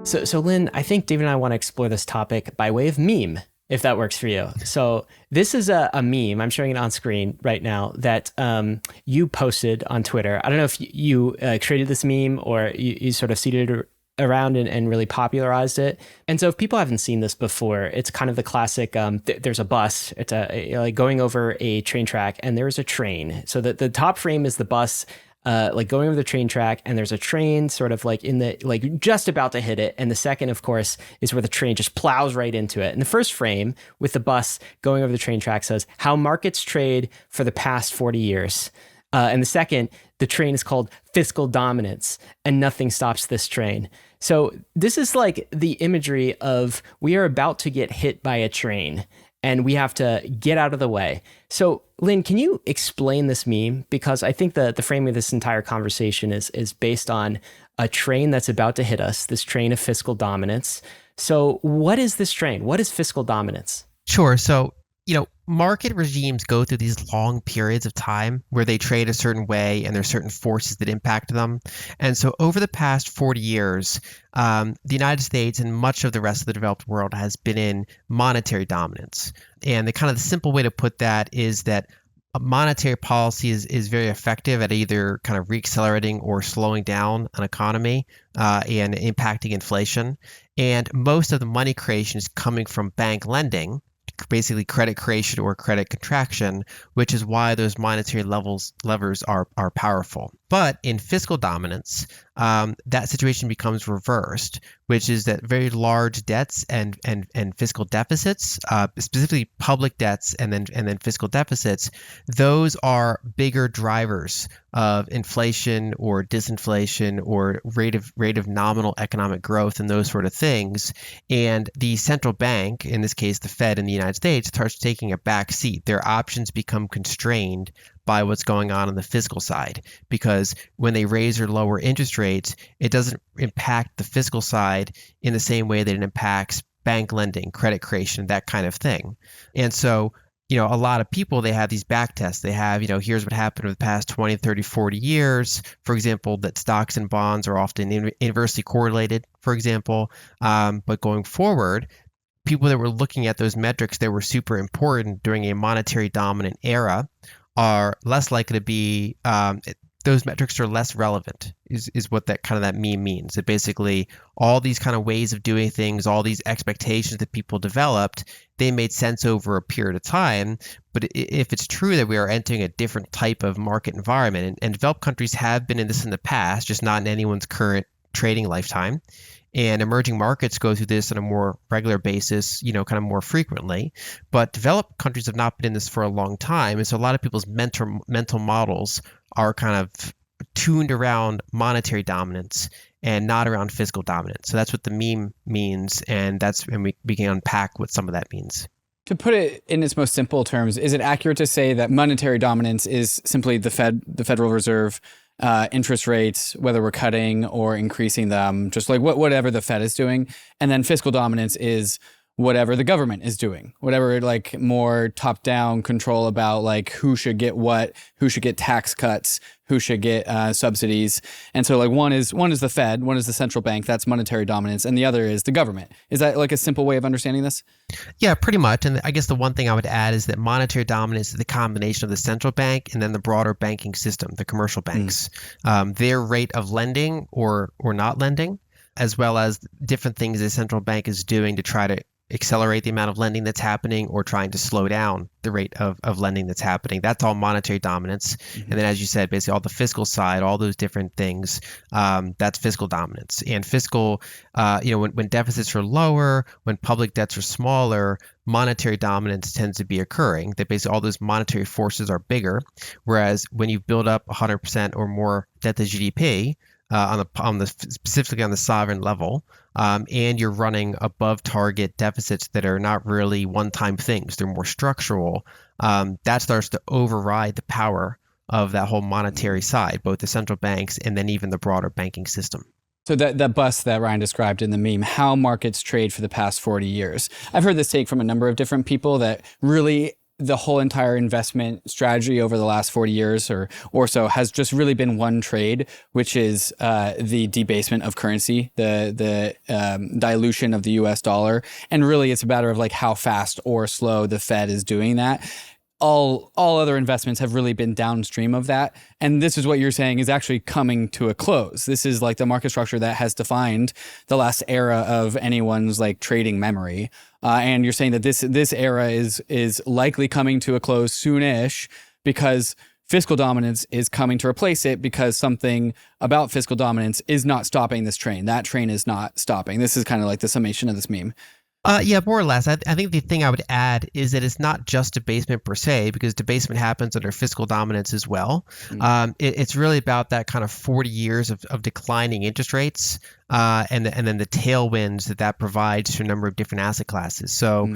So Lyn, I think David and I want to explore this topic by way of meme, if that works for you. So this is a meme. I'm showing it on screen right now that you posted on Twitter. I don't know if you created this meme or you sort of seeded it around and really popularized it. And so if people haven't seen this before, it's kind of the classic, there's a bus, it's like going over a train track, and there's a train. So the top frame is the bus like going over the train track, and there's a train sort of like in the, like just about to hit it. And the second, of course, is where the train just plows right into it. And the first frame with the bus going over the train track says, how markets trade for the past 40 years. And the second, the train is called fiscal dominance, and nothing stops this train. So this is like the imagery of we are about to get hit by a train and we have to get out of the way. So Lyn, can you explain this meme? Because I think the framing of this entire conversation is based on a train that's about to hit us, this train of fiscal dominance. So what is this train? What is fiscal dominance? Sure. So, market regimes go through these long periods of time where they trade a certain way and there's certain forces that impact them. And so over the past 40 years, the United States and much of the rest of the developed world has been in monetary dominance. And the simple way to put that is that monetary policy is very effective at either kind of reaccelerating or slowing down an economy and impacting inflation. And most of the money creation is coming from bank lending, basically credit creation or credit contraction, which is why those monetary levers are powerful. But in fiscal dominance, that situation becomes reversed, which is that very large debts and fiscal deficits, specifically public debts and then fiscal deficits, those are bigger drivers of inflation or disinflation or rate of nominal economic growth and those sort of things. And the central bank, in this case the Fed in the United States, starts taking a back seat. Their options become constrained by what's going on the fiscal side, because when they raise or lower interest rates, it doesn't impact the fiscal side in the same way that it impacts bank lending, credit creation, that kind of thing. And so, a lot of people, they have these back tests. They have, here's what happened over the past 20, 30, 40 years. For example, that stocks and bonds are often inversely correlated, for example. But going forward, people that were looking at those metrics that were super important during a monetary dominant era are less likely to be, those metrics are less relevant is what that meme means. That basically all these kind of ways of doing things, all these expectations that people developed, they made sense over a period of time. But if it's true that we are entering a different type of market environment, and developed countries have been in this in the past, just not in anyone's current trading lifetime, and emerging markets go through this on a more regular basis, more frequently. But developed countries have not been in this for a long time. And so a lot of people's mental models are kind of tuned around monetary dominance and not around fiscal dominance. So that's what the meme means. And we can unpack what some of that means. To put it in its most simple terms, is it accurate to say that monetary dominance is simply the Federal Reserve, interest rates, whether we're cutting or increasing them, just like whatever the Fed is doing, and then fiscal dominance is whatever the government is doing, whatever like more top-down control about like who should get what, who should get tax cuts, who should get subsidies. And so like one is the Fed, one is the central bank, that's monetary dominance, and the other is the government. Is that like a simple way of understanding this? Yeah, pretty much. And I guess the one thing I would add is that monetary dominance is the combination of the central bank and then the broader banking system, the commercial banks, their rate of lending or not lending, as well as different things the central bank is doing to try to accelerate the amount of lending that's happening or trying to slow down the rate of lending that's happening. That's all monetary dominance. Mm-hmm. And then, as you said, basically all the fiscal side, all those different things, that's fiscal dominance. And fiscal, when deficits are lower, when public debts are smaller, monetary dominance tends to be occurring. That basically all those monetary forces are bigger. Whereas when you build up 100% or more debt to GDP, specifically on the sovereign level, and you're running above target deficits that are not really one-time things, they're more structural, that starts to override the power of that whole monetary side, both the central banks and then even the broader banking system. So that bus that Ryan described in the meme, how markets trade for the past 40 years. I've heard this take from a number of different people that really the whole entire investment strategy over the last 40 years or so has just really been one trade, which is the debasement of currency, the dilution of the US dollar. And really it's a matter of like how fast or slow the Fed is doing that. All other investments have really been downstream of that. And this is what you're saying is actually coming to a close. This is like the market structure that has defined the last era of anyone's like trading memory. And you're saying that this era is likely coming to a close soonish because fiscal dominance is coming to replace it, because something about fiscal dominance is not stopping this train. That train is not stopping. This is kind of like the summation of this meme. Yeah, more or less. I think the thing I would add is that it's not just debasement per se, because debasement happens under fiscal dominance as well. It's really about that kind of 40 years of declining interest rates, and then the tailwinds that provides to a number of different asset classes. So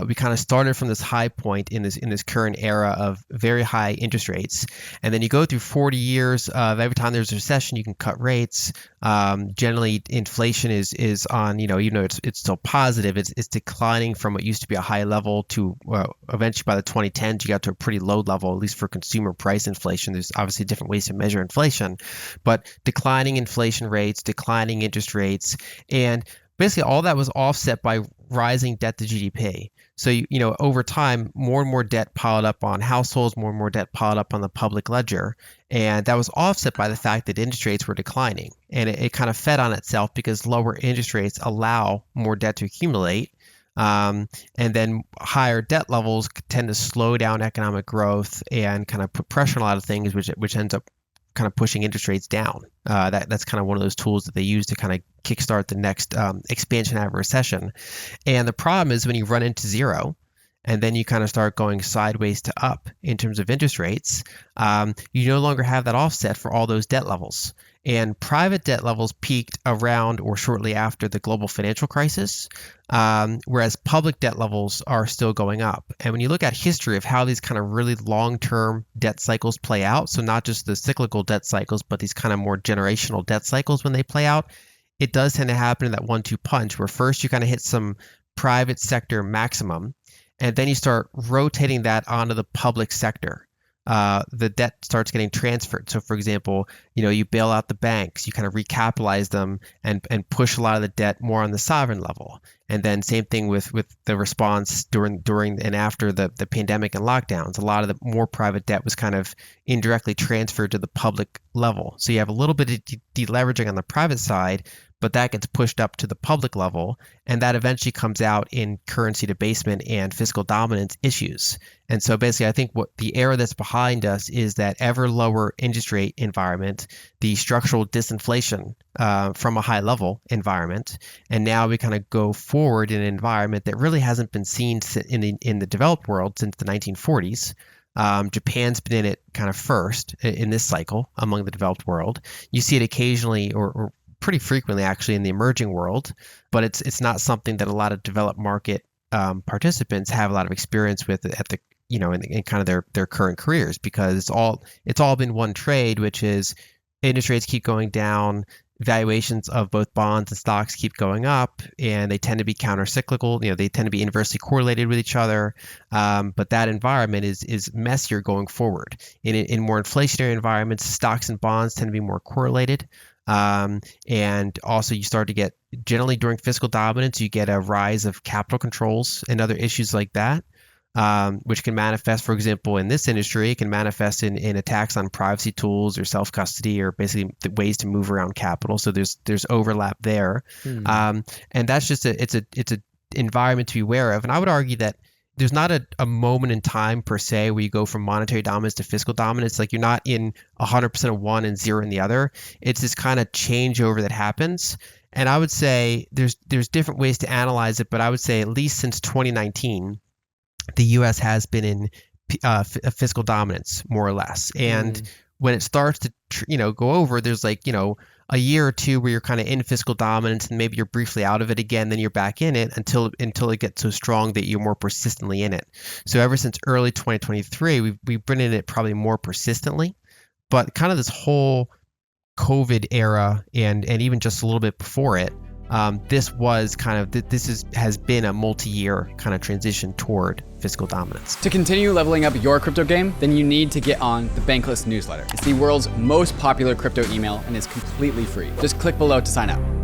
we kind of started from this high point in this current era of very high interest rates, and then you go through 40 years of every time there's a recession, you can cut rates. Generally, inflation is on, even though it's still positive, it's declining from what used to be a high level to eventually by the 2010s, you got to a pretty low level, at least for consumer price inflation. There's obviously different ways to measure inflation, but declining inflation rates, declining interest rates, and basically all that was offset by rising debt to GDP. So, over time, more and more debt piled up on households, more and more debt piled up on the public ledger. And that was offset by the fact that interest rates were declining. And it kind of fed on itself because lower interest rates allow more debt to accumulate. And then higher debt levels tend to slow down economic growth and kind of put pressure on a lot of things, which ends up kind of pushing interest rates down. That's kind of one of those tools that they use to kind of kickstart the next expansion out of a recession. And the problem is when you run into zero and then you kind of start going sideways to up in terms of interest rates, you no longer have that offset for all those debt levels. And private debt levels peaked around or shortly after the global financial crisis, whereas public debt levels are still going up. And when you look at history of how these kind of really long-term debt cycles play out, so not just the cyclical debt cycles, but these kind of more generational debt cycles when they play out, it does tend to happen in that 1-2 punch where first you kind of hit some private sector maximum, and then you start rotating that onto the public sector. The debt starts getting transferred. So for example, you bail out the banks, you kind of recapitalize them and push a lot of the debt more on the sovereign level. And then same thing with the response during and after the pandemic and lockdowns. A lot of the more private debt was kind of indirectly transferred to the public level. So you have a little bit of deleveraging on the private side, but that gets pushed up to the public level, and that eventually comes out in currency debasement and fiscal dominance issues. And so basically, I think what the era that's behind us is that ever lower interest rate environment, the structural disinflation from a high level environment, and now we kind of go forward in an environment that really hasn't been seen in the developed world since the 1940s. Japan's been in it kind of first in this cycle among the developed world. You see it occasionally or pretty frequently actually in the emerging world, but it's not something that a lot of developed market participants have a lot of experience with at the in kind of their current careers, because it's all been one trade, which is interest rates keep going down, valuations of both bonds and stocks keep going up, and they tend to be counter-cyclical. They tend to be inversely correlated with each other. But that environment is messier going forward. In more inflationary environments, stocks and bonds tend to be more correlated. And also you start to get, generally during fiscal dominance, you get a rise of capital controls and other issues like that, which can manifest, for example, in this industry, it can manifest in attacks on privacy tools or self-custody or basically the ways to move around capital. So there's overlap there. And that's just it's a environment to be aware of. And I would argue that there's not a moment in time per se where you go from monetary dominance to fiscal dominance. Like you're not in 100% of one and 0 in the other. It's this kind of changeover that happens. And I would say there's different ways to analyze it, but I would say at least since 2019, the U.S. has been in fiscal dominance more or less. And when it starts to go over, there's a year or two where you're kind of in fiscal dominance and maybe you're briefly out of it again, then you're back in it until it gets so strong that you're more persistently in it. So ever since early 2023, we've been in it probably more persistently, but kind of this whole COVID era and even just a little bit before it, has been a multi-year kind of transition toward fiscal dominance. To continue leveling up your crypto game, then you need to get on the Bankless newsletter. It's the world's most popular crypto email and is completely free. Just click below to sign up.